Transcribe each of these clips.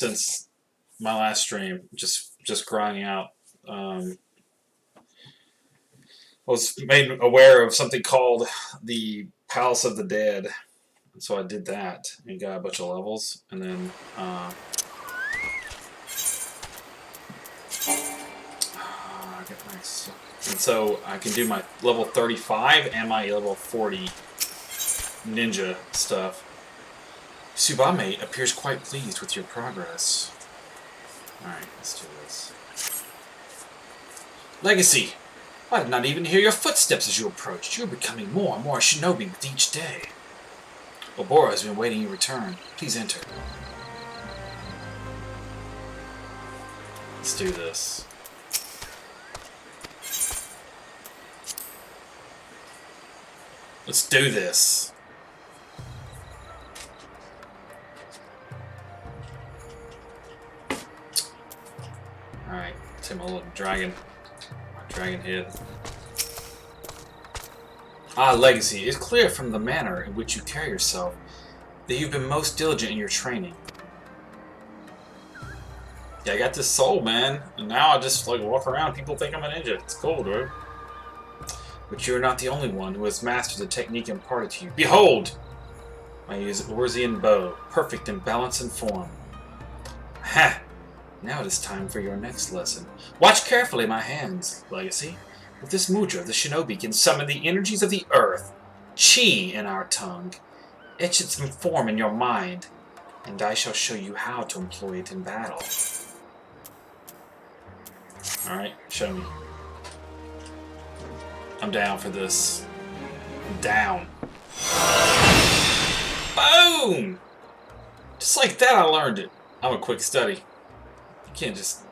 since my last stream, just grinding out. I was made aware of something called the Palace of the Dead, so I did that and got a bunch of levels, and then I got my, and so I can do my level 35 and my level 40 ninja stuff. Subame appears quite pleased with your progress. Alright, let's do this. Legacy! I did not even hear your footsteps as you approached. You are becoming more and more shinobi with each day. Obora has been waiting your return. Please enter. Let's do this. Let's do this. Alright, take my little dragon. My dragon head. Ah, Legacy, it's clear from the manner in which you carry yourself that you've been most diligent in your training. Yeah, I got this soul, man, and now I just like walk around. People think I'm a ninja. It's cool, dude. But you're not the only one who has mastered the technique imparted to you. Behold! I use Orzian bow, perfect in balance and form. Ha! Now it is time for your next lesson. Watch carefully my hands, Legacy. With this mudra, the shinobi can summon the energies of the earth, chi in our tongue. Etch its form in your mind, and I shall show you how to employ it in battle. Alright, show me. I'm down for this. I'm down. Boom! Just like that I learned it. I'm a quick study. You can't just...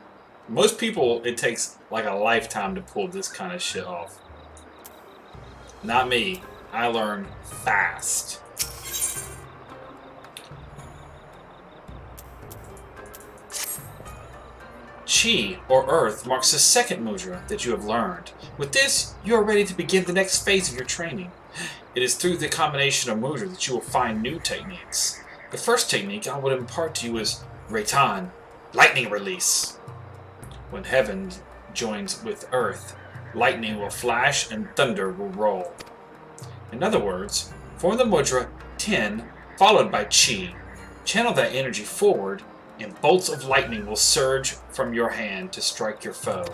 Most people, it takes like a lifetime to pull this kind of shit off. Not me. I learn fast. Chi, or Earth, marks the second mudra that you have learned. With this, you are ready to begin the next phase of your training. It is through the combination of mudra that you will find new techniques. The first technique I would impart to you is Reitan, lightning release. When heaven joins with earth, lightning will flash and thunder will roll. In other words, form the mudra 10 followed by chi. Channel that energy forward and bolts of lightning will surge from your hand to strike your foe.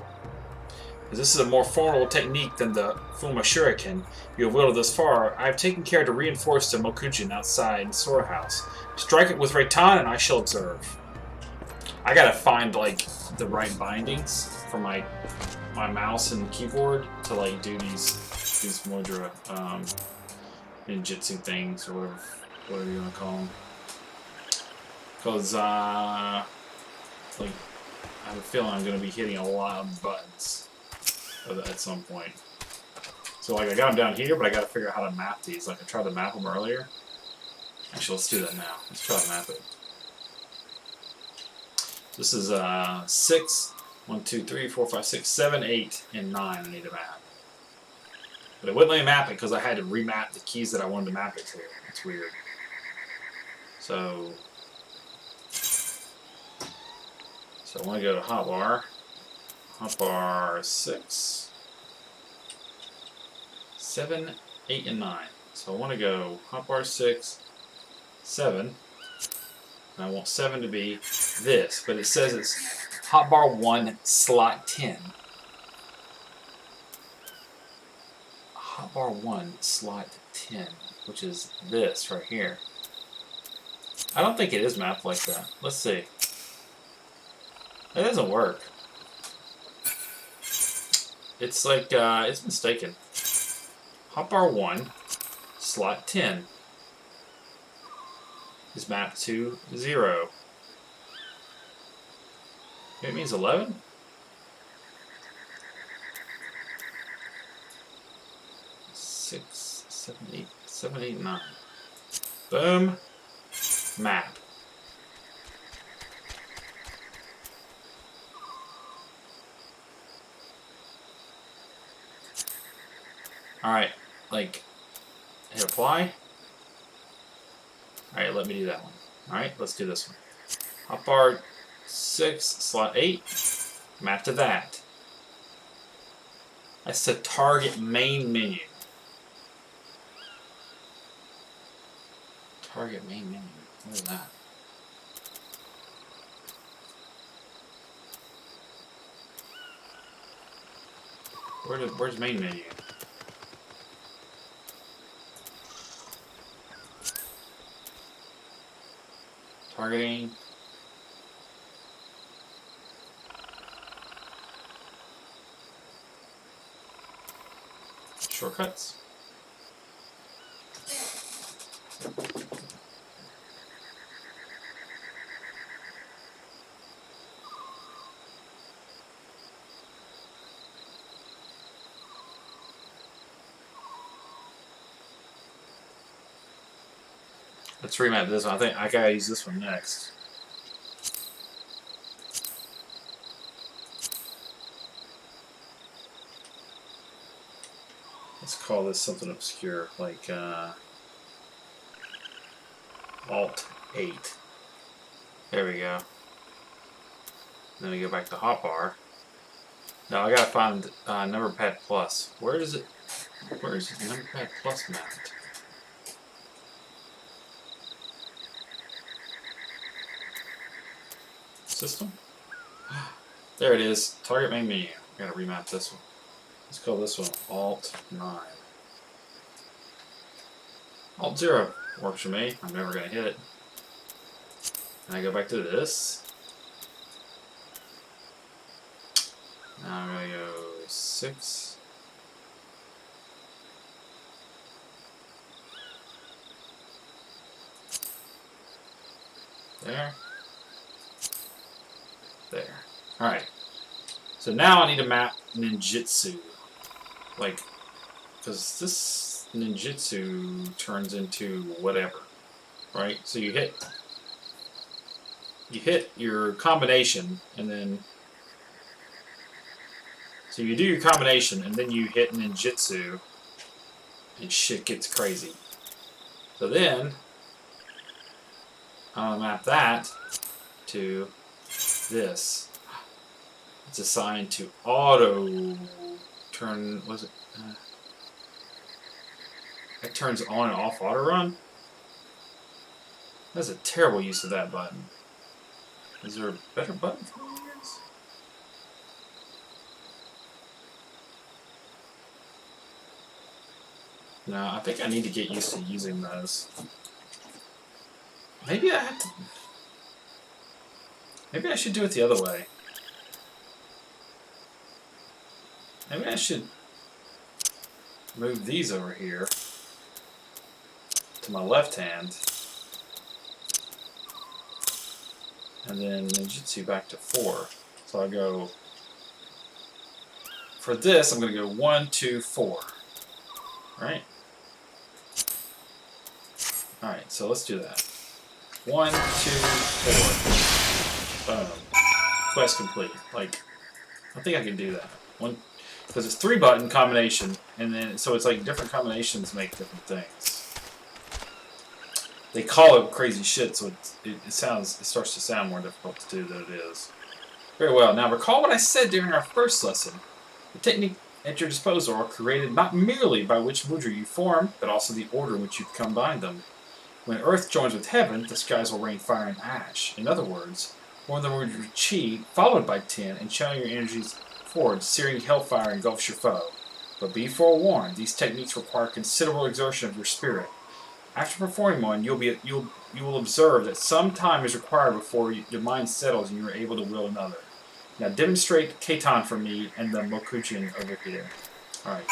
As this is a more formidable technique than the Fuma Shuriken you have wielded thus far, I have taken care to reinforce the Mokujin outside the storehouse. Strike it with Reitan and I shall observe. I gotta find like the right bindings for my mouse and keyboard to like do these mudra ninjutsu things or whatever you wanna call them. Because like I have a feeling I'm gonna be hitting a lot of buttons at some point. So like I got them down here, but I gotta figure out how to map these. Like I tried to map them earlier. Actually, let's do that now. Let's try to map it. This is 6, 1, 2, 3, 4, 5, 6, 7, 8, and 9 I need to map. But it wouldn't let me map it because I had to remap the keys that I wanted to map it to. It's weird. So I want to go to hotbar 6, 7, 8, and 9. So I want to go hotbar 6, 7. And I want 7 to be this, but it says it's hotbar 1 slot 10. Hotbar 1 slot 10, which is this right here. I don't think it is mapped like that. Let's see. It doesn't work. It's like, it's mistaken. Hotbar 1 slot 10 is mapped to 0. It means 11? Six, 7, 8, 9. Boom. Map. Alright, like, hit apply. Alright, let me do that one. Alright, let's do this one. Hotbar 6, slot 8. Map to that. That's the target main menu. Target main menu. What is that? Where's main menu? Targeting. Shortcuts. Let's remap this one. I think I gotta use this one next. Let's call this something obscure, like Alt 8. There we go. Then we go back to hotbar. Now I gotta find number pad plus. Where is it? Where is number pad plus mapped? System? There it is. Target main menu. I gotta remap this one. Let's call this one Alt 9. Alt 0 works for me. I'm never gonna hit it. And I go back to this. Now I'm gonna go 6. There. There. Alright. So now I need to map ninjutsu. Like, because this ninjutsu turns into whatever. Right? So you hit your combination and then so you do your combination and then you hit ninjutsu and shit gets crazy. So then I'm gonna map that to this. It's assigned to auto turn. Was it? It turns on and off auto run. That's a terrible use of that button. Is there a better button for me, guys? No, I think I need to get used to using those. Maybe I have to. Maybe I should do it the other way. Maybe I should move these over here to my left hand. And then ninjutsu back to 4. So I go. For this, I'm going to go 1, 2, 4. Right? Alright, so let's do that. 1, 2, 4. Boom. Quest complete. Like, I think I can do that. Because it's 3-button combination, and then so it's like different combinations make different things. They call it crazy shit, so it starts to sound more difficult to do than it is. Very well. Now recall what I said during our first lesson. The technique at your disposal are created not merely by which mudra you form, but also the order in which you combine them. When Earth joins with Heaven, the skies will rain fire and ash. In other words, form the mudra chi, followed by 10, and channel your energies forward. Searing hellfire engulfs your foe. But be forewarned, these techniques require considerable exertion of your spirit. After performing one, you will observe that some time is required before your mind settles and you are able to will another. Now demonstrate Keitan for me and the Mokuchin over here. Alright,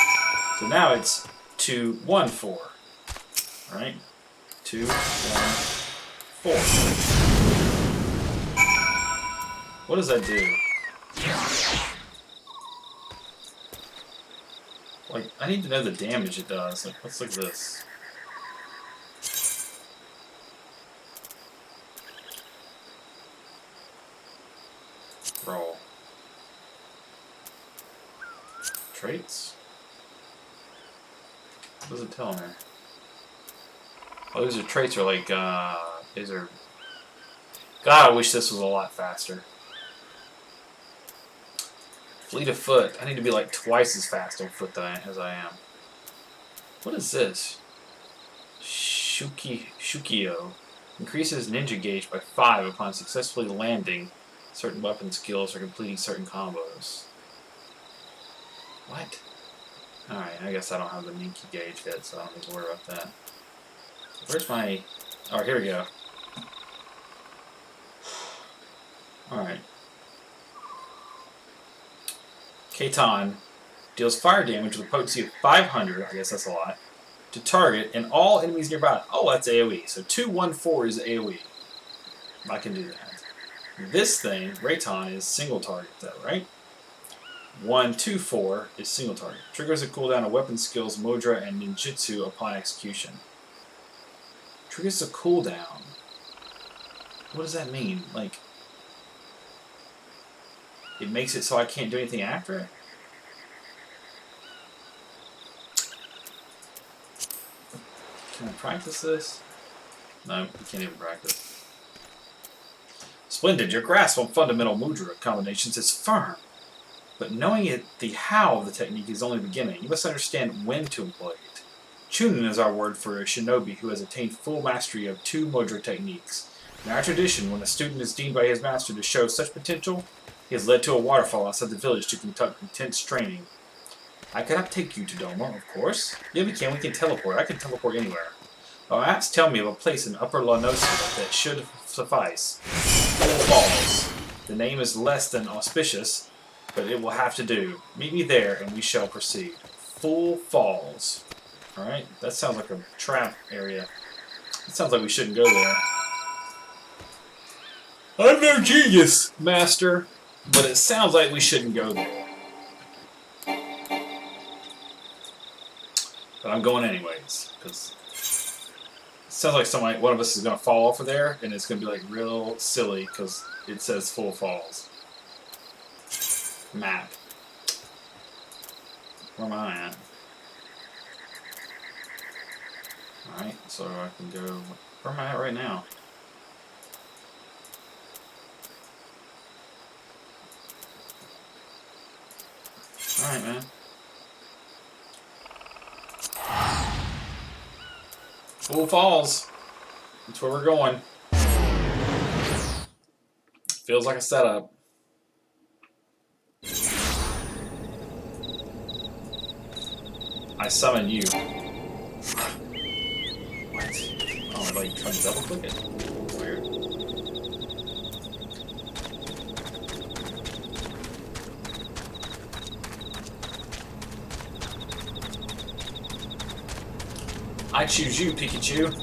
so now it's 2, 1, 4. Alright, 2, 1, 4. What does that do? Like, I need to know the damage it does. Like, let's look at this. Roll. Traits? What does it tell me? Oh, these are traits are like, these are God, I wish this was a lot faster. Fleet of foot. I need to be like twice as fast on foot as I am. What is this? Shukio. Increases ninja gauge by 5 upon successfully landing certain weapon skills or completing certain combos. What? Alright, I guess I don't have the ninja gauge yet, so I don't need to worry about that. Where's my... Oh, here we go. Alright. Keitan deals fire damage with a potency of 500, I guess that's a lot, to target and all enemies nearby. Oh, that's AoE. So 214 is AoE. I can do that. This thing, Rayton, is single target though, right? 124 is single target. Triggers a cooldown of weapon skills, Mudra, and Ninjutsu upon execution. Triggers a cooldown. What does that mean? Like, it makes it so I can't do anything after it? Can I practice this? No, you can't even practice. Splendid. Your grasp on fundamental mudra combinations is firm. But knowing the how of the technique is only beginning. You must understand when to employ it. Chunin is our word for a shinobi who has attained full mastery of 2 mudra techniques. In our tradition, when a student is deemed by his master to show such potential, he is led to a waterfall outside the village to conduct intense training. I cannot take you to Doma, of course. Yeah, we can teleport. I can teleport anywhere. Perhaps tell me of a place in Upper Lanosia that should suffice. Full Falls. The name is less than auspicious, but it will have to do. Meet me there, and we shall proceed. Full Falls. Alright, that sounds like a trap area. It sounds like we shouldn't go there. I'm no genius, master, but it sounds like we shouldn't go there. But I'm going anyways, because it sounds like one of us is going to fall off of there, and it's going to be like real silly, because it says Full Falls. Map. Where am I at? Alright, so I can go... Where am I at right now? Alright, man. Full Falls. That's where we're going. Feels like a setup. I summon you. What? Oh, I'm like trying to double click it. Weird. I choose you, Pikachu.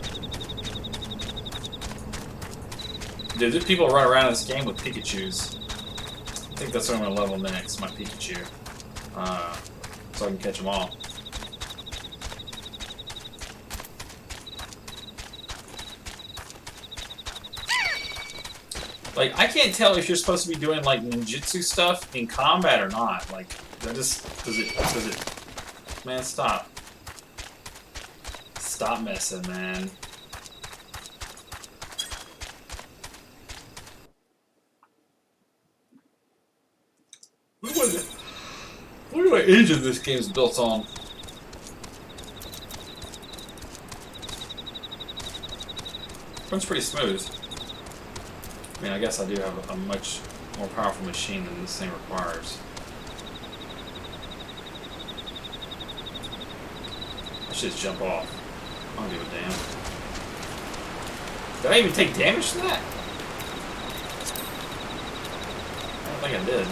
Dude, there's people run around in this game with Pikachus. I think that's what I'm going to level next, my Pikachu. So I can catch them all. Like, I can't tell if you're supposed to be doing, like, ninjutsu stuff in combat or not. Like, that just... Does it... Man, stop. Stop messing, man. What do I engine this game is built on? Runs pretty smooth. I mean, I guess I do have a much more powerful machine than this thing requires. I should just jump off. I don't give a damn. Did I even take damage to that? I don't think I did.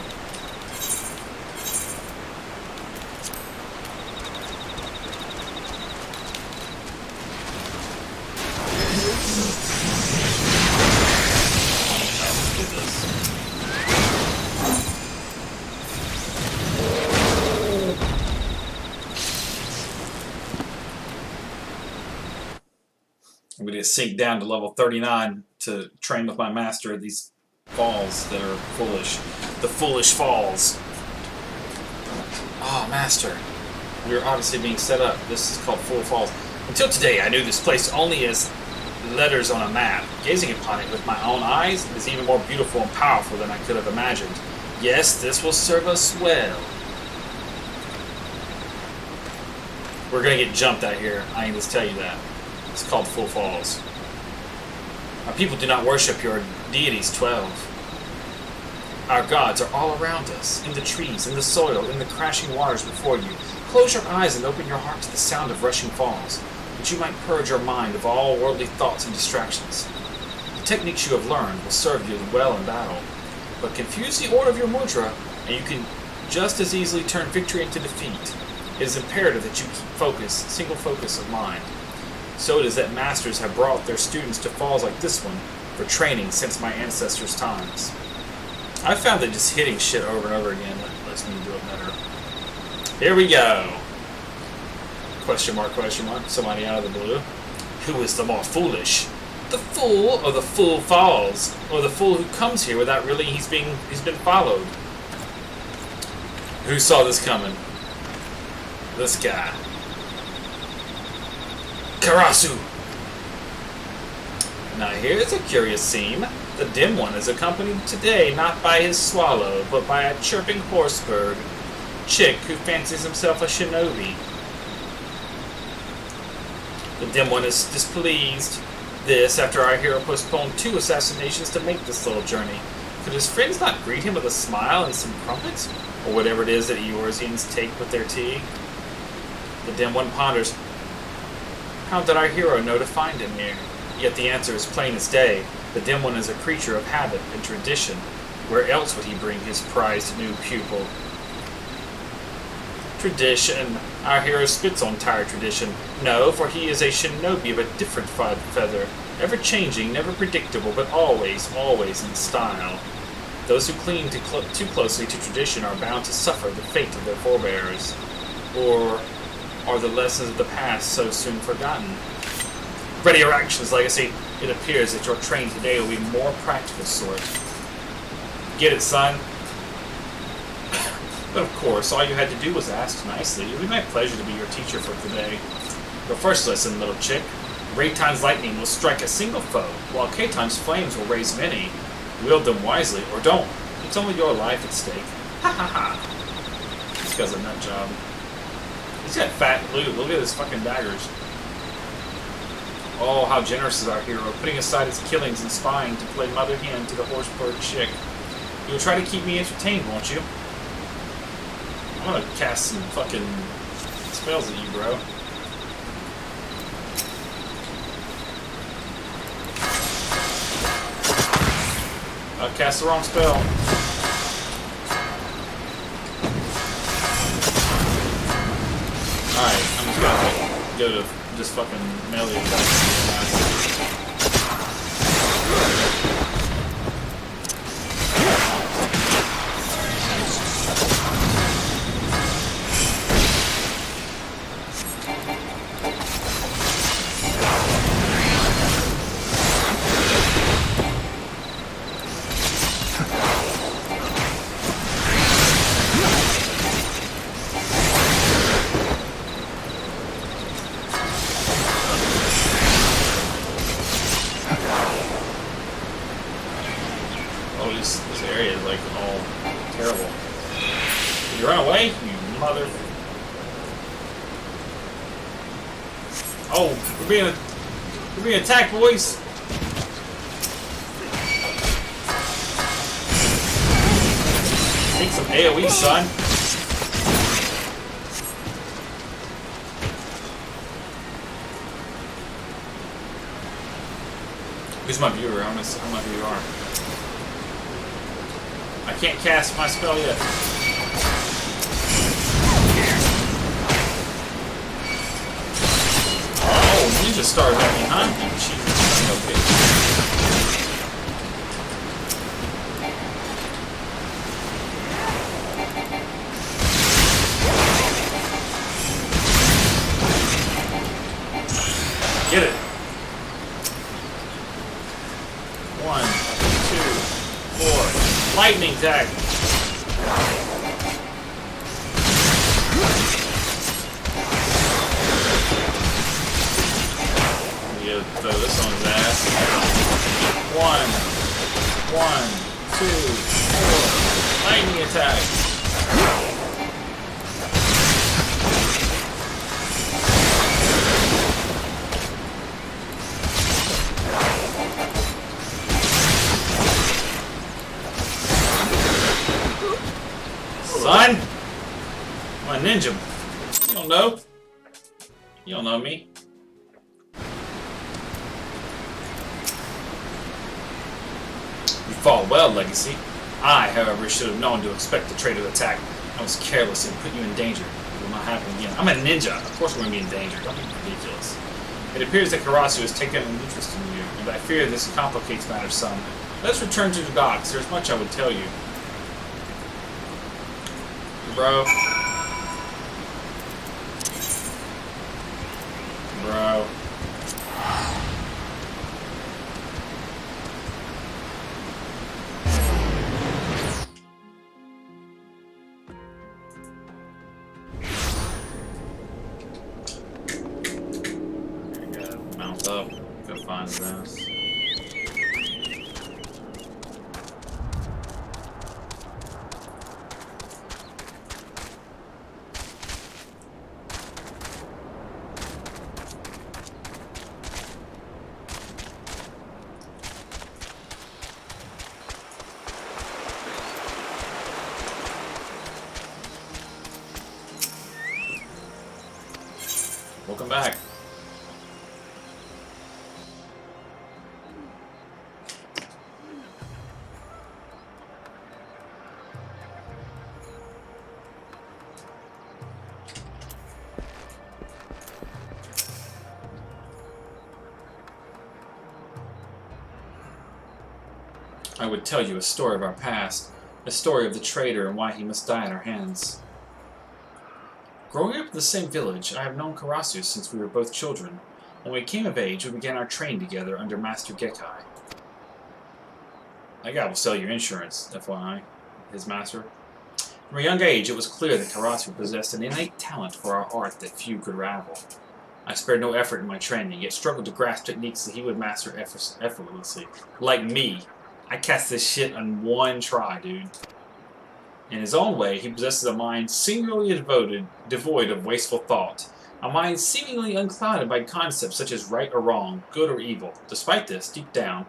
I'm going to sink down to level 39 to train with my master at these falls that are foolish. The foolish falls. Oh, master. We are obviously being set up. This is called Full Falls. Until today, I knew this place only as letters on a map. Gazing upon it with my own eyes is even more beautiful and powerful than I could have imagined. Yes, this will serve us well. We're gonna get jumped out here. I can just tell you that. It's called Full Falls. Our people do not worship your deities, 12. Our gods are all around us, in the trees, in the soil, in the crashing waters before you. Close your eyes and open your heart to the sound of rushing falls, that you might purge your mind of all worldly thoughts and distractions. The techniques you have learned will serve you well in battle, but confuse the order of your mudra, and you can just as easily turn victory into defeat. It is imperative that you keep single focus of mind. So it is that masters have brought their students to falls like this one for training since my ancestors' times. I found that just hitting shit over and over again lets me do it better. Here we go. Question mark, somebody out of the blue. Who is the more foolish? The fool or the fool falls? Or the fool who comes here without really he's been followed? Who saw this coming? This guy. Karasu! Now here's a curious scene. The dim one is accompanied today not by his swallow, but by a chirping horsebird. Chick who fancies himself a shinobi. The dim one is displeased. This after our hero postponed 2 assassinations to make this little journey. Could his friends not greet him with a smile and some crumpets? Or whatever it is that Eorzeans take with their tea? The dim one ponders. How did our hero know to find him here? Yet the answer is plain as day. The dim one is a creature of habit and tradition. Where else would he bring his prized new pupil? Tradition. Our hero spits on tired tradition. No, for he is a shinobi of a different feather. Ever-changing, never predictable, but always, always in style. Those who cling too closely to tradition are bound to suffer the fate of their forebears. Or are the lessons of the past so soon forgotten? Ready your actions, Legacy. It appears that your training today will be more practical sort. Get it, son? But of course, all you had to do was ask nicely. It would be my pleasure to be your teacher for today. Your first lesson, little chick. Ray times lightning will strike a single foe, while K times flames will raise many. Wield them wisely, or don't. It's only your life at stake. Ha ha ha. This guy's a nut job. He's got fat loot. Look at his fucking daggers. Oh, how generous is our hero, putting aside his killings and spying to play mother hen to the horsebird chick. You'll try to keep me entertained, won't you? I'm gonna cast some fucking spells at you, bro. I cast the wrong spell. Alright, I'm just gonna go to just fucking melee attacks. This area is like all terrible. Did you run away? You mother. Oh, we're being attacked, boys. Take some AoE, son. Who's my viewer? I'm not who you are. I can't cast my spell yet. Oh, you just started right behind me. Jesus, okay. Get it. 1, 2, 4. Lightning tag. be able to throw this on his ass. 1, 1, 2, 4. Lightning attack. Son! I'm a ninja. You don't know. You don't know me. You fought well, Legacy. I, however, should have known to expect the traitor attack. I was careless and put you in danger. It will not happen again. I'm a ninja. Of course we're going to be in danger. Don't be ridiculous. It appears that Karasu has taken an interest in you, and I fear this complicates matters some. Let's return to the docks. There's much I would tell you. Bro. Bro. Mount up. Go find his ass. Welcome back. I would tell you a story of our past, a story of the traitor and why he must die at our hands. Growing up in the same village, I have known Karasu since we were both children. When we came of age, we began our training together under Master Gekai. That guy will sell your insurance, FYI, his master. From a young age, it was clear that Karasu possessed an innate talent for our art that few could rival. I spared no effort in my training, yet struggled to grasp techniques that he would master effortlessly. Like me. I cast this shit on one try, dude. In his own way, he possesses a mind singularly devoid of wasteful thought. A mind seemingly unclouded by concepts such as right or wrong, good or evil. Despite this, deep down,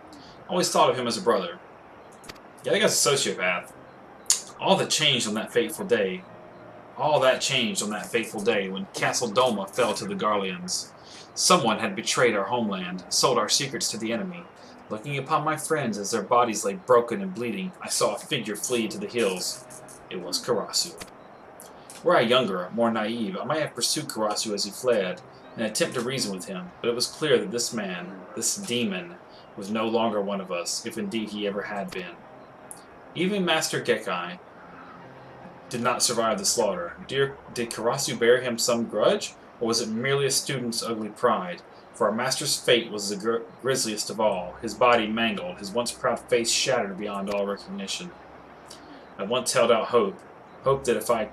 I always thought of him as a brother. Yeah, that guy's a sociopath. All that changed on that fateful day. All that changed on that fateful day when Castle Doma fell to the Garleans. Someone had betrayed our homeland, sold our secrets to the enemy. Looking upon my friends as their bodies lay broken and bleeding, I saw a figure flee to the hills. It was Karasu. Were I younger, more naive, I might have pursued Karasu as he fled, and attempt to reason with him, but it was clear that this man, this demon, was no longer one of us, if indeed he ever had been. Even Master Gekai did not survive the slaughter. Did Karasu bear him some grudge, or was it merely a student's ugly pride? For our master's fate was the grisliest of all, his body mangled, his once proud face shattered beyond all recognition. I once held out hope that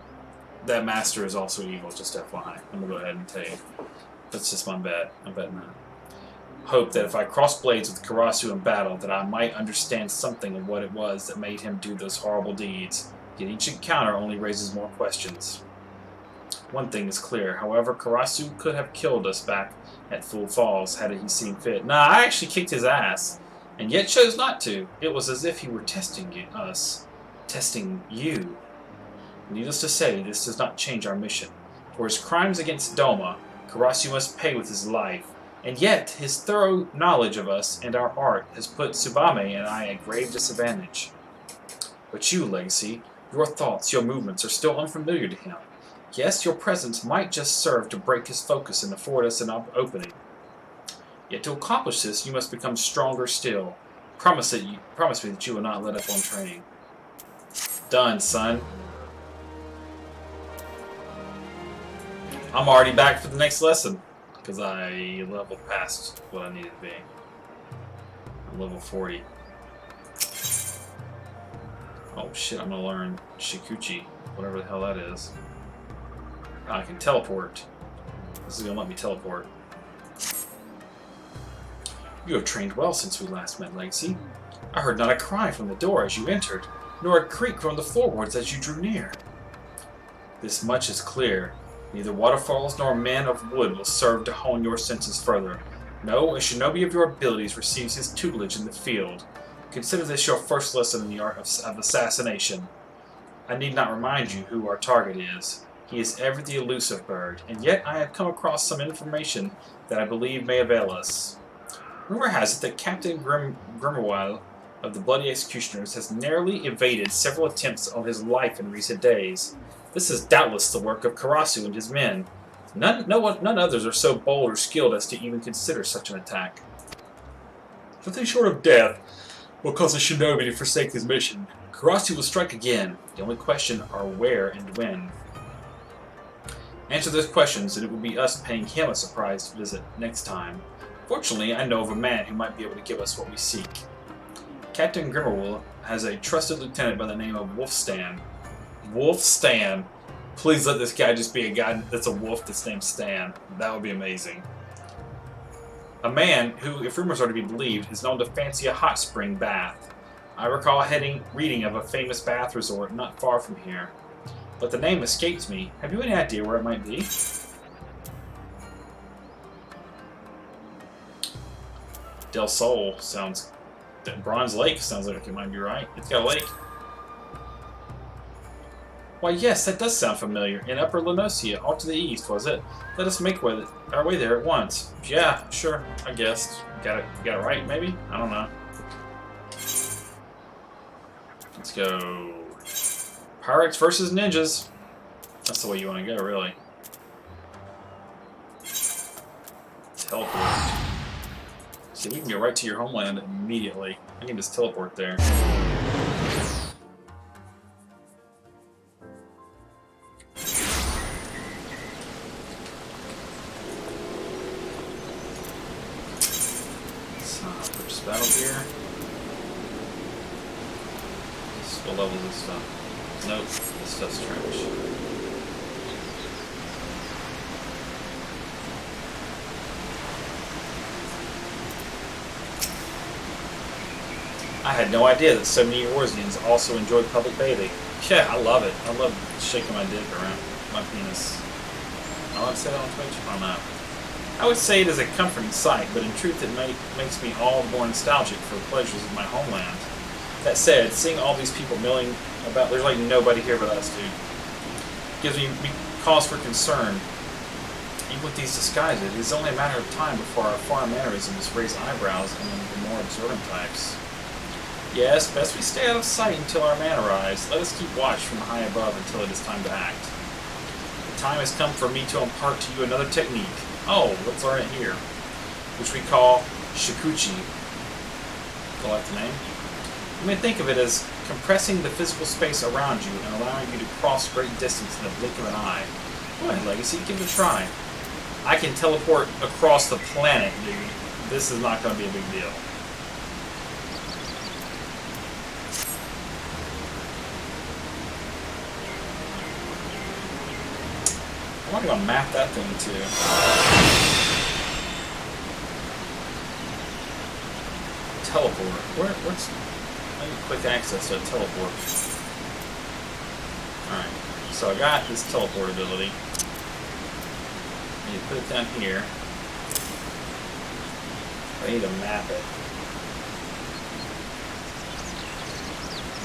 that master is also evil, just FYI. I'm going to go ahead and tell you. That's just my bet. I'm betting that. Hope that if I crossed blades with Karasu in battle, that I might understand something of what it was that made him do those horrible deeds. Yet each encounter only raises more questions. One thing is clear, however, Karasu could have killed us back at Fool Falls had he seen fit. Nah, I actually kicked his ass, and yet chose not to. It was as if he were testing us. Testing you. Needless to say, this does not change our mission. For his crimes against Doma, Karasu must pay with his life. And yet, his thorough knowledge of us and our art has put Tsubame and I at grave disadvantage. But you, Legacy, your thoughts, your movements are still unfamiliar to him. Yes, your presence might just serve to break his focus and afford us an opening. Yet to accomplish this, you must become stronger still. Promise me that you will not let up on training. Done, son. I'm already back for the next lesson, because I leveled past what I needed to be. I'm level 40. Oh shit, I'm gonna learn Shikuchi, whatever the hell that is. I can teleport. This is gonna let me teleport. You have trained well since we last met, Legacy. I heard not a cry from the door as you entered, nor a creak from the floorboards as you drew near. This much is clear. Neither waterfalls nor men of wood will serve to hone your senses further. No, a shinobi of your abilities receives his tutelage in the field. Consider this your first lesson in the art of assassination. I need not remind you who our target is. He is ever the elusive bird, and yet I have come across some information that I believe may avail us. Rumor has it that Captain Grimwell of the Bloody Executioners has narrowly evaded several attempts on his life in recent days. This is doubtless the work of Karasu and his men. None others are so bold or skilled as to even consider such an attack. Nothing short of death will cause a shinobi to forsake his mission. Karasu will strike again. The only question are where and when. Answer those questions, and it will be us paying him a surprise visit next time. Fortunately, I know of a man who might be able to give us what we seek. Captain Grimmerwool has a trusted lieutenant by the name of Wolfstan. Wolfstan. Please let this guy just be a guy that's a wolf that's named Stan. That would be amazing. A man who, if rumors are to be believed, is known to fancy a hot spring bath. I recall reading of a famous bath resort not far from here. But the name escapes me. Have you any idea where it might be? Del Sol sounds... Bronze Lake sounds like it might be right. It's got a lake. Why, yes, that does sound familiar. In Upper Lenosia, all to the east, was it? Let us make our way there at once. Yeah, sure, I guess. Got it right, maybe? I don't know. Let's go. Pirates versus ninjas. That's the way you want to go, really. Teleport. See, we can go right to your homeland immediately. I can just teleport there. Purchase battle gear. What level is this stuff? Nope, this stuff's trash. I had no idea that so many Eorzeans also enjoyed public bathing. Yeah, I love it. I love shaking my dick around my penis. I want to say that on Twitch? I don't know. I would say it is a comforting sight, but in truth it makes me all the more nostalgic for the pleasures of my homeland. That said, seeing all these people milling about, there's like nobody here but us, dude. Gives me cause for concern. Even with these disguises, it is only a matter of time before our foreign mannerisms raise eyebrows among the more observant types. Yes, best we stay out of sight until our man arrives. Let us keep watch from high above until it is time to act. The time has come for me to impart to you another technique. Oh, let's learn it here. Which we call Shikuchi. I like the name. You may think of it as compressing the physical space around you and allowing you to cross great distance in the blink of an eye. Go ahead, Legacy, give it a try. I can teleport across the planet, dude. This is not going to be a big deal. I want to go map that thing too. Teleport. What's quick access to a teleport? Alright, so I got this teleport ability. I need to put it down here. I need to map it.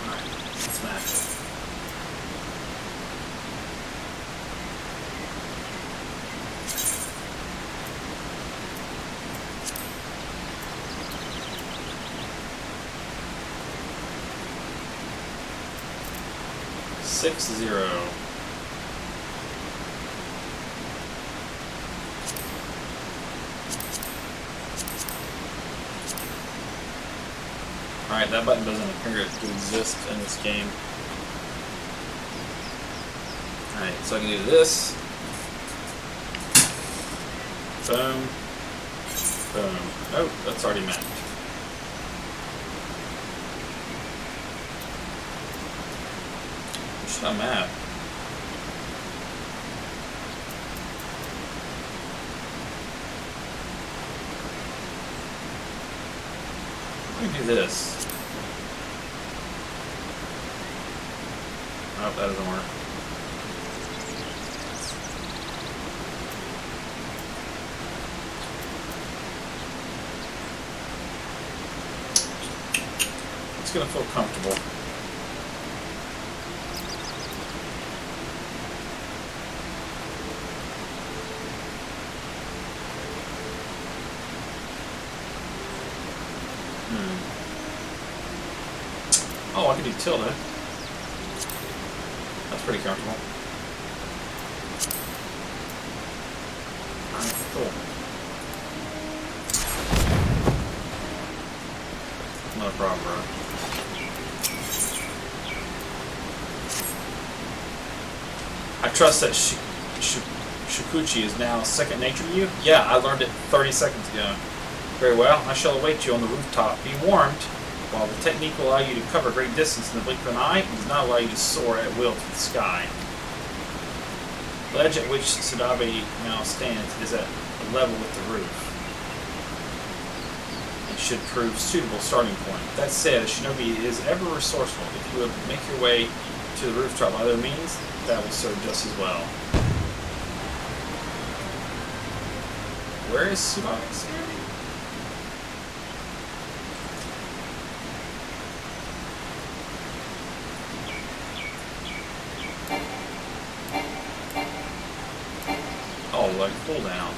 Alright, let's map it. Six zero. Alright, that button doesn't appear to exist in this game. Alright, so I can do this. Boom. Boom. Oh, that's already mapped. A map. Let me do this. Oh, that doesn't work. It's gonna feel comfortable. Oh, I can do tilde. That's pretty comfortable. Alright, cool. Not a problem, bro. I trust that Shikuchi is now second nature to you? Yeah, I learned it 30 seconds ago. Very well, I shall await you on the rooftop. Be warned, while the technique will allow you to cover great distance in the blink of an eye, it does not allow you to soar at will through the sky. The ledge at which Tsudabe now stands is at a level with the roof. It should prove suitable starting point. That said, a shinobi is ever resourceful. If you would make your way to the rooftop by other means, that will serve just as well. Where is Tsudabe standing? Oh, like pull down.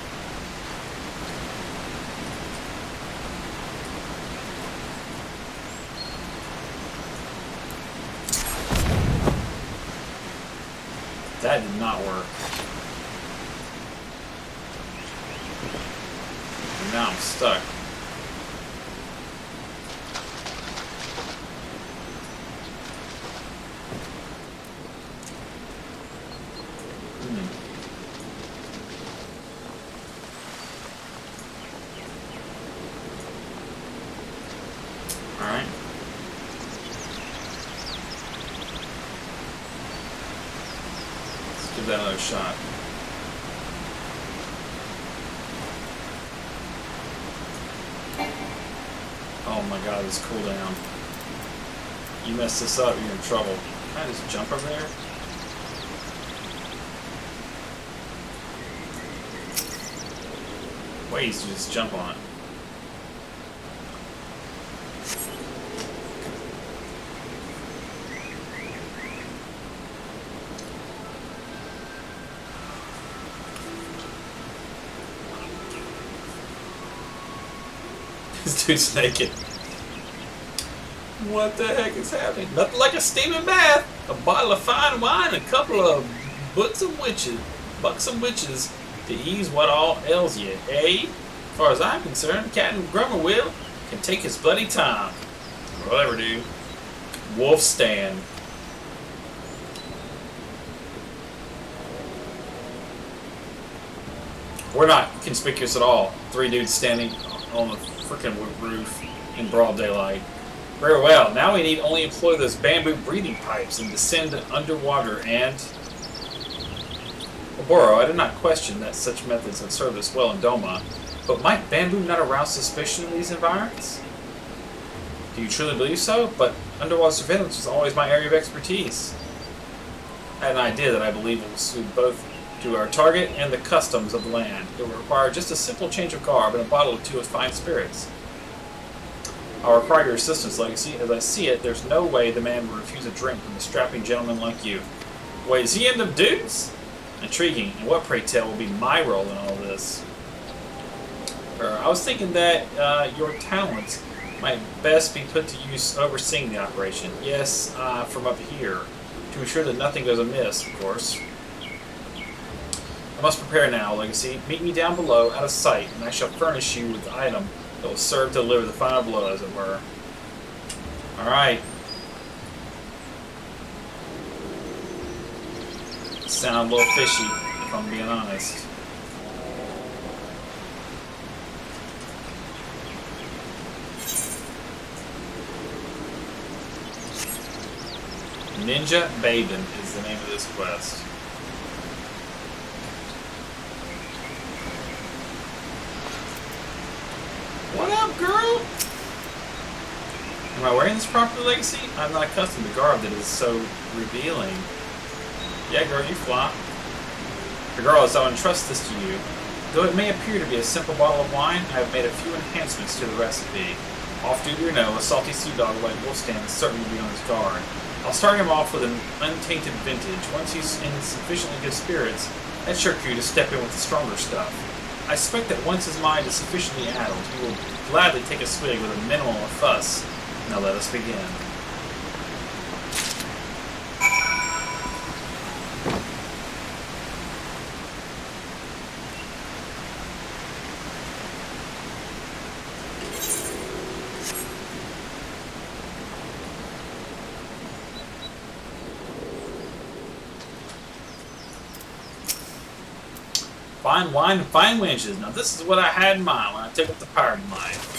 That did not work. And now I'm stuck. Alright. Let's give that another shot. Oh my god, this cooldown. You mess this up, you're in trouble. Can I just jump over there? Ways to just jump on it. This dude's naked. What the heck is happening? Nothing like a steaming bath, a bottle of fine wine, and a couple of buxom witches to ease what all ails you, eh? As far as I'm concerned, Captain Grummerwill can take his bloody time. Whatever, dude. Wolf stand. We're not conspicuous at all. Three dudes standing on the freaking roof in broad daylight. Very well. Now we need only employ those bamboo breathing pipes and descend underwater and... Oboro, I did not question that such methods have served us well in Doma, but might bamboo not arouse suspicion in these environments? Do you truly believe so? But underwater surveillance was always my area of expertise. I had an idea that I believe will suit both to our target and the customs of the land. It will require just a simple change of garb and a bottle or two of fine spirits. I'll require your assistance, Legacy. As I see it, there's no way the man will refuse a drink from a strapping gentleman like you. Wait, is he in them dudes? Intriguing. And what, pray tell, will be my role in all this? I was thinking that your talents might best be put to use overseeing the operation. Yes, from up here. To ensure that nothing goes amiss, of course. I must prepare now, Legacy. Meet me down below, out of sight, and I shall furnish you with the item that will serve to deliver the final blow, as it were. Alright. Sound a little fishy, if I'm being honest. Ninja Baden is the name of this quest. What up, girl? Am I wearing this properly, Legacy? I'm not accustomed to garb that is so revealing. Yeah, girl, you fly. Regardless, I'll entrust this to you. Though it may appear to be a simple bottle of wine, I have made a few enhancements to the recipe. Off duty or no, a salty sea dog like Wolfstan is certain to be on his guard. I'll start him off with an untainted vintage. Once he's in sufficiently good spirits, that sure cue to step in with the stronger stuff. I suspect that once his mind is sufficiently addled, he will gladly take a swig with a minimum of fuss. Now let us begin. Fine wine and fine winches. Now this is what I had in mind when I took up the pirating life.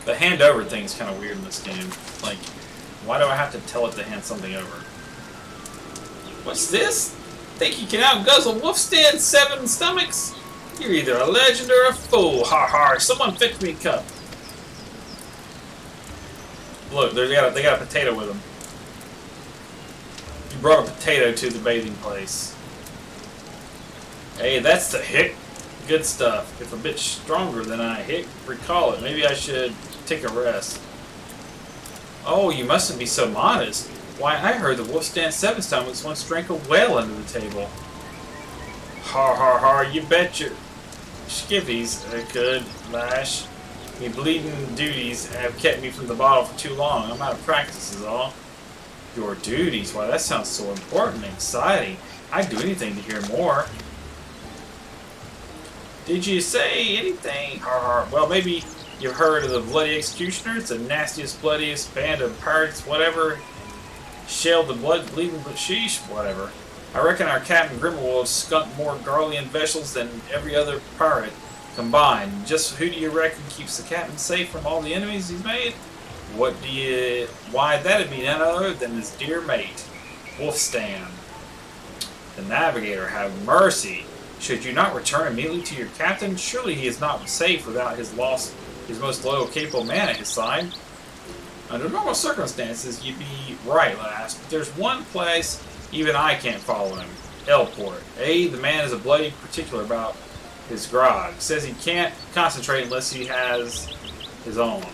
The hand over thing is kind of weird in this game. Like, why do I have to tell it to hand something over? What's this? Think you can outguzzle Wolfstan's 7 stomachs? You're either a legend or a fool. Har har. Someone fetch me a cup. Look, they got a potato with them. You brought a potato to the bathing place. Hey, that's the hick. Good stuff. If a bit stronger than I recall it. Maybe I should take a rest. Oh, you mustn't be so modest. Why, I heard the Wolfstand 7 stomachs once drank a whale under the table. Har har har, you bet your skivvies I could, Lash. Me bleeding duties have kept me from the bottle for too long. I'm out of practice is all. Your duties? Why, that sounds so important and exciting. I'd do anything to hear more. Did you say anything? Har har. Well, maybe you've heard of the Bloody Executioners, the nastiest, bloodiest band of pirates, whatever. Shelled the blood bleeding, but sheesh, whatever. I reckon our Captain Grimwolf skunked more Garlean vessels than every other pirate combined. Just who do you reckon keeps the captain safe from all the enemies he's made? Why, that'd be none other than his dear mate, Wolfstan. The navigator, have mercy. Should you not return immediately to your captain? Surely he is not safe without his most loyal, capable man at his side. Under normal circumstances, you'd be right, lass, but there's one place even I can't follow him. Elport. The man is a bloody particular about his grog. Says he can't concentrate unless he has his own.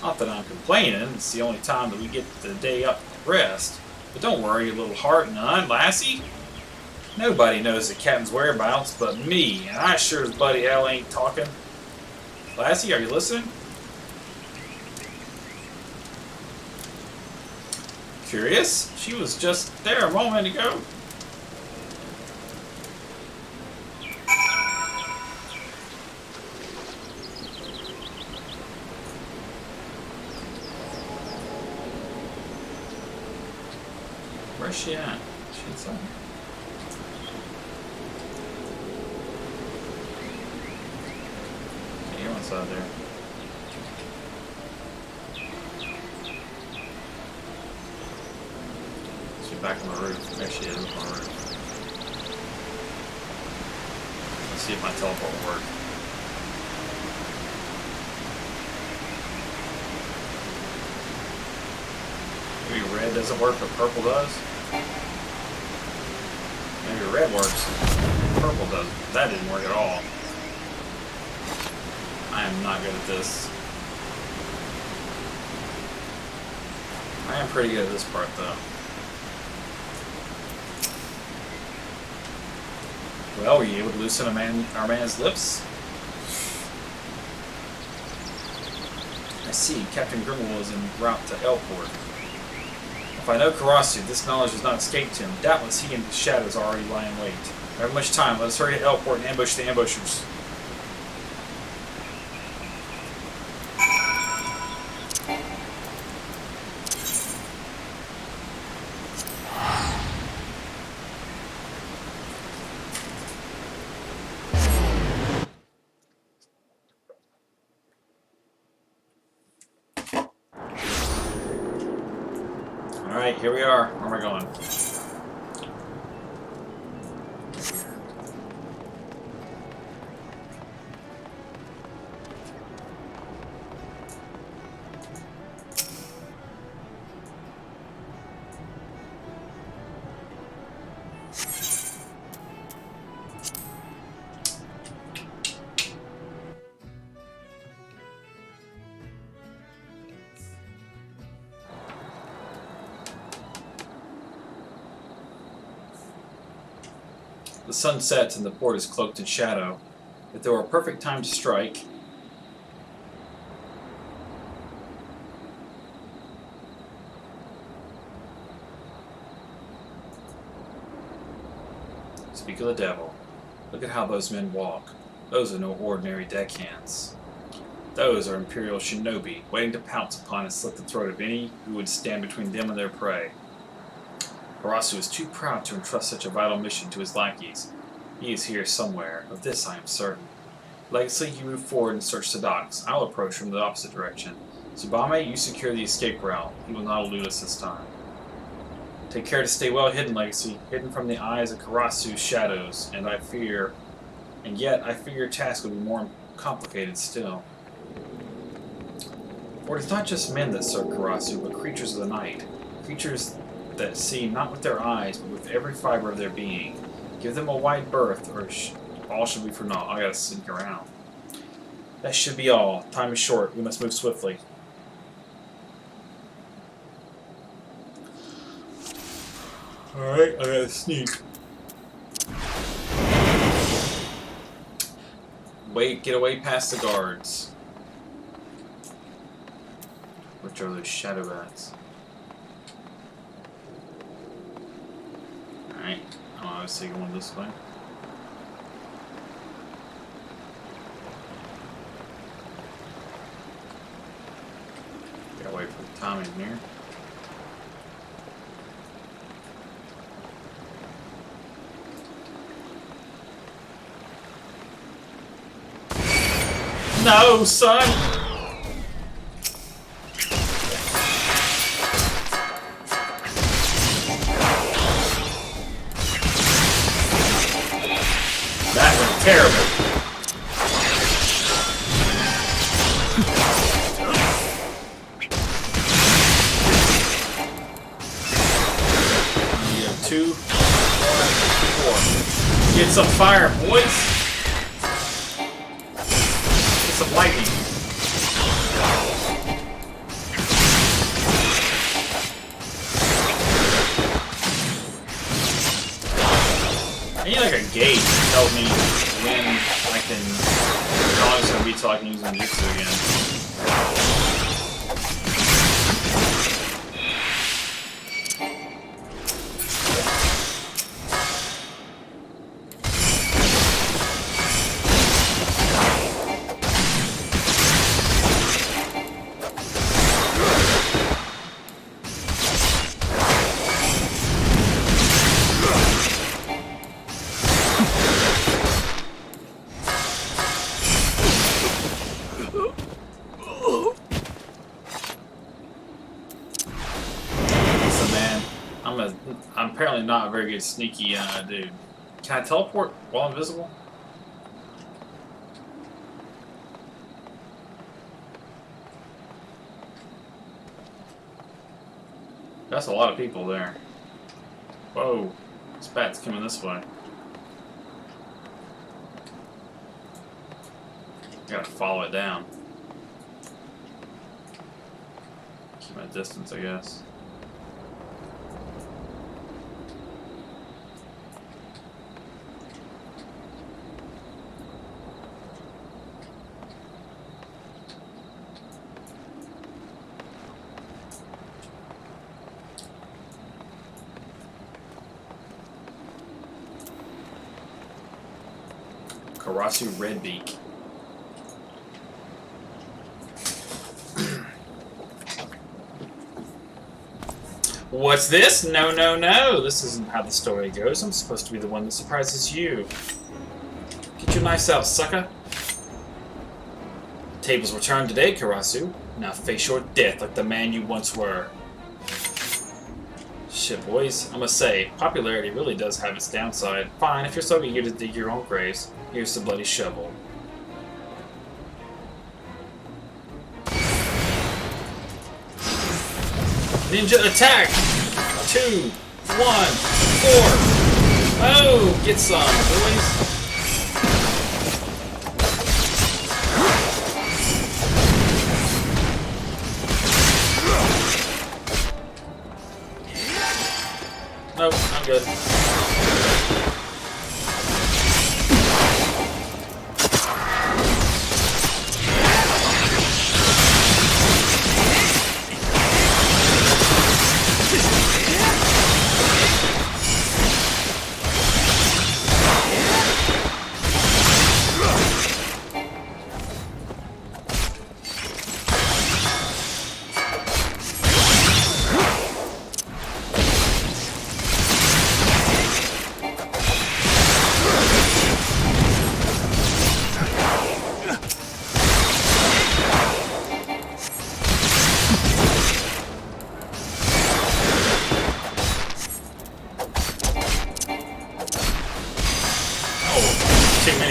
Not that I'm complaining, it's the only time that we get the day up to rest. But don't worry, you little heart none, lassie. Nobody knows the captain's whereabouts but me, and I sure as bloody hell ain't talking. Lassie, are you listening? Curious? She was just there a moment ago. Where's she at? She inside. Okay, you're inside there. She's back on the roof. There she is on the roof. Let's see if my teleport will work. Maybe red doesn't work, but purple does. Maybe red works, purple doesn't. That didn't work at all. I am not good at this. I am pretty good at this part, though. Well, were you able to loosen our man's lips? I see. Captain Grimwell is en route to Elport. If I know Karasu, this knowledge has not escaped him. Doubtless he and his shadows are already lying in wait. We have much time. Let us hurry to Elport and ambush the ambushers. Alright, here we are. Where am I going? The sun sets and the port is cloaked in shadow. If there were a perfect time to strike... Speak of the devil. Look at how those men walk. Those are no ordinary deckhands. Those are Imperial shinobi, waiting to pounce upon and slit the throat of any who would stand between them and their prey. Karasu is too proud to entrust such a vital mission to his lackeys. He is here somewhere, of this I am certain. Legacy, you move forward and search the docks. I'll approach from the opposite direction. Tsubame, you secure the escape route. He will not elude us this time. Take care to stay well hidden, Legacy, hidden from the eyes of Karasu's shadows, and yet I fear your task will be more complicated still. For it is not just men that serve Karasu, but creatures of the night. Creatures that see not with their eyes, but with every fiber of their being. Give them a wide berth, or all should be for naught. I gotta sneak around. That should be all. Time is short. We must move swiftly. Alright, I gotta sneak. Get away past the guards. Which are those shadow bats? Alright, I was taking one this way. Gotta wait for the timing here. No, son! That was terrible. You have 2, 4. Get some fire, boys! Some lightning. I need like a gauge to tell me when I can. How long it's gonna be till I can use ninjutsu again. I'm apparently not a very good sneaky dude. Can I teleport while invisible? That's a lot of people there. Whoa, this bat's coming this way. Gotta follow it down. Keep my distance, I guess. Karasu Redbeak. What's this? No, no, no. This isn't how the story goes. I'm supposed to be the one that surprises you. Get your knives out, sucker. The tables were turned today, Karasu. Now face your death like the man you once were. Shit, boys. I must say, popularity really does have its downside. Fine, if you're so eager to dig your own graves, here's the bloody shovel. Ninja attack! 2, 1, 4. Oh, get some, boys. Nope, I'm good.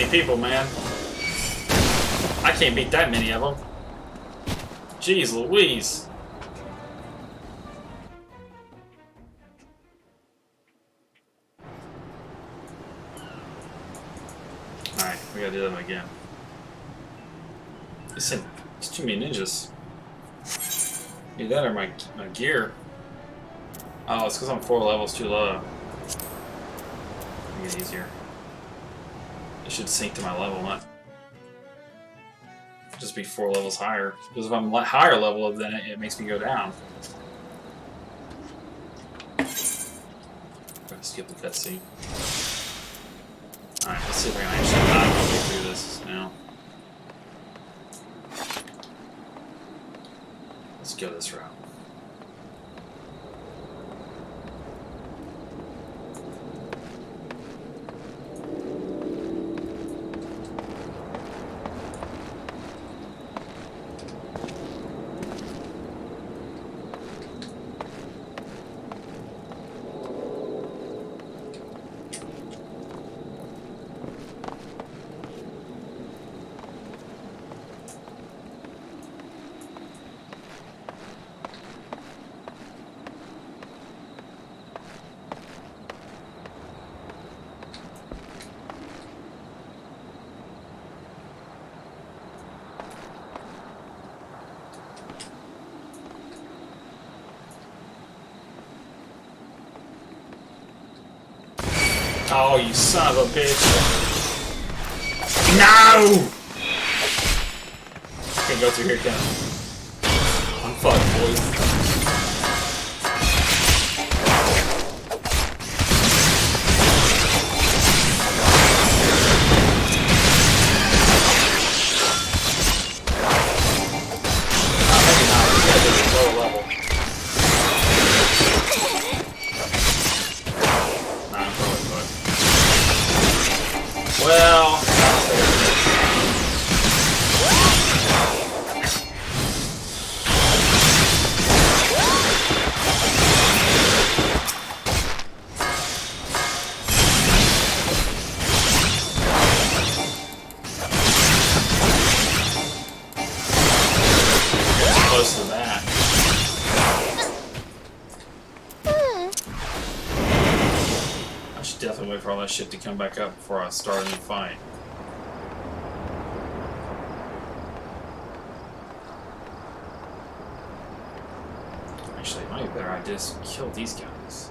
people, man. I can't beat that many of them. Jeez Louise. Alright, we gotta do that again. Listen, it's too many ninjas. Either that or my gear. Oh, it's because I'm 4 levels too low. Make it easier. It should sync to my level, not just be 4 levels higher. Because if I'm higher level, then it makes me go down. I'm gonna skip the cutscene. Alright, let's see if I can actually not go through this now. Let's go this route. Oh, you son of a bitch. No! Can't go through here, can I? I'm fucked, boys. Well, close to that. I should definitely wait for all that shit to come back up before I start a new fight. Actually, it might be a better idea to kill these guys.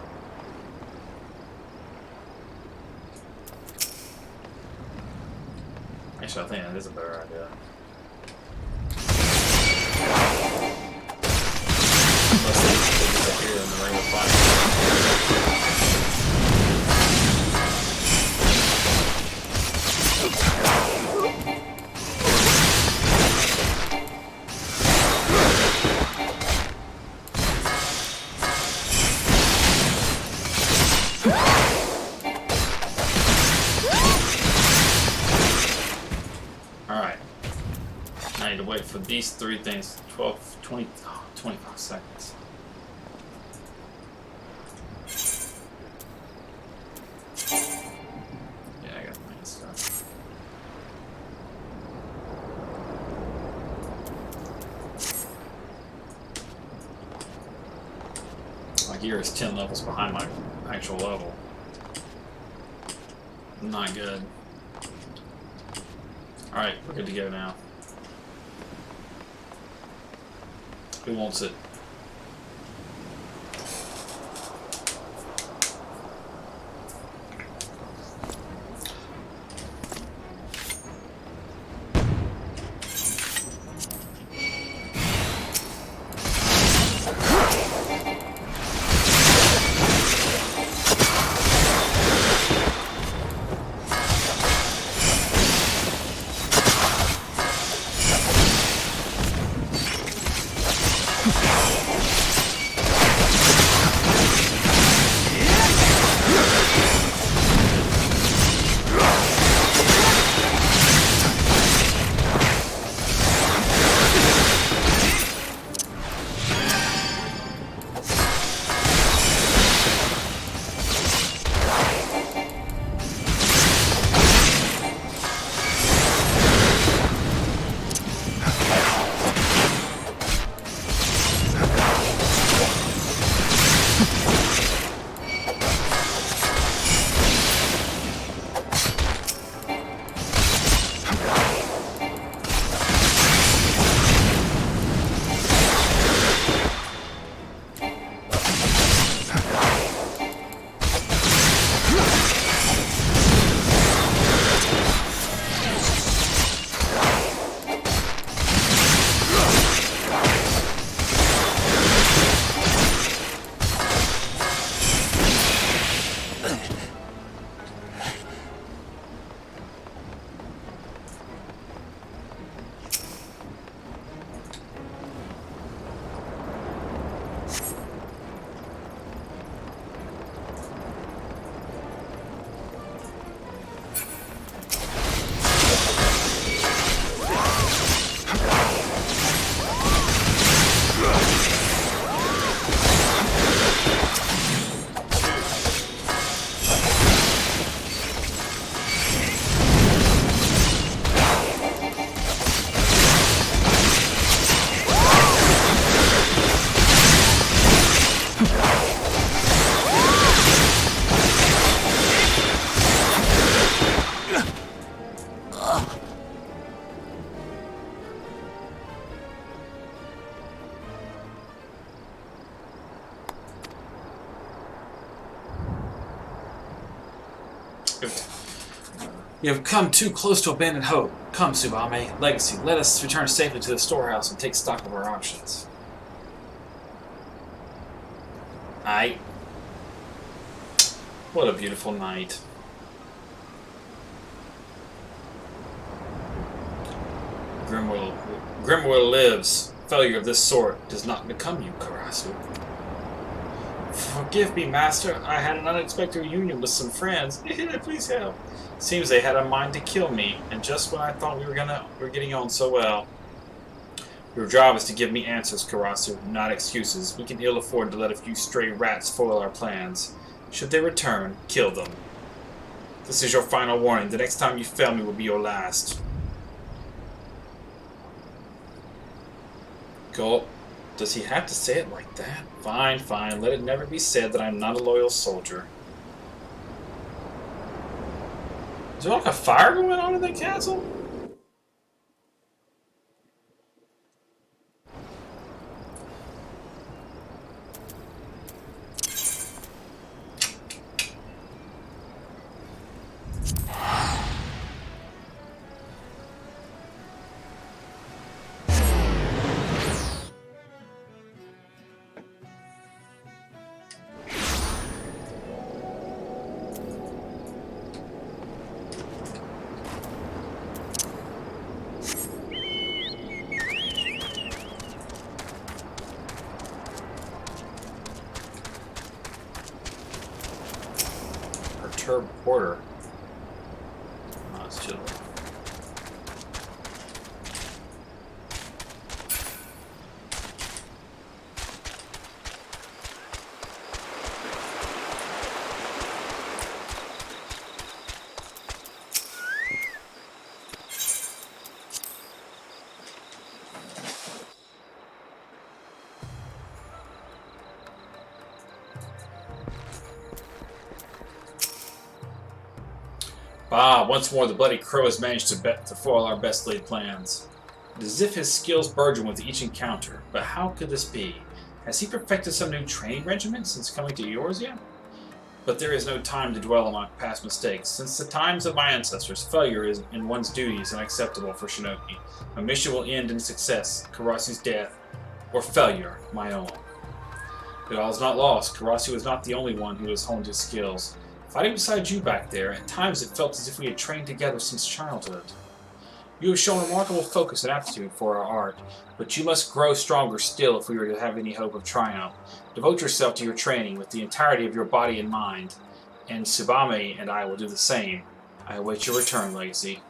Actually, I think that is a better idea. Unless they disappear in the ring of fire. Alright. I need to wait for these 3 things. 25 seconds. Yeah, I got the main stuff. My gear is 10 levels behind my actual level. Not good. Alright, we're good to go now. Who wants it? You have come too close to abandon hope. Come, Tsubame, Legacy, let us return safely to the storehouse and take stock of our options. Aight. What a beautiful night. Grimwell lives. Failure of this sort does not become you, Karasu. Forgive me, Master. I had an unexpected reunion with some friends. Please help. Seems they had a mind to kill me, and just when I thought we were getting on so well. Your job is to give me answers, Karasu, not excuses. We can ill afford to let a few stray rats foil our plans. Should they return, kill them. This is your final warning. The next time you fail me will be your last. Go. Does he have to say it like that? Fine, fine. Let it never be said that I'm not a loyal soldier. Is there like a fire going on in the castle? Porter. Oh, it's chill. Once more the Bloody Crow has managed to foil our best laid plans. It is as if his skills burgeon with each encounter, but how could this be? Has he perfected some new training regimen since coming to Eorzea? But there is no time to dwell on my past mistakes. Since the times of my ancestors, failure in one's duty is unacceptable for Shinoki. A mission will end in success, Karasu's death, or failure, my own. But all is not lost. Karasu is not the only one who has honed his skills. Fighting beside you back there, at times it felt as if we had trained together since childhood. You have shown remarkable focus and aptitude for our art, but you must grow stronger still if we are to have any hope of triumph. Devote yourself to your training with the entirety of your body and mind, and Tsubame and I will do the same. I await your return, Legacy.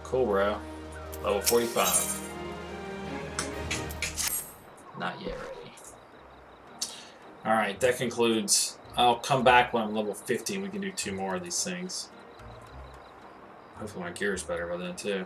Cool, bro. Level 45. Not yet ready. Alright, that concludes. I'll come back when I'm level 50 and we can do 2 more of these things. Hopefully my gear's better by then too.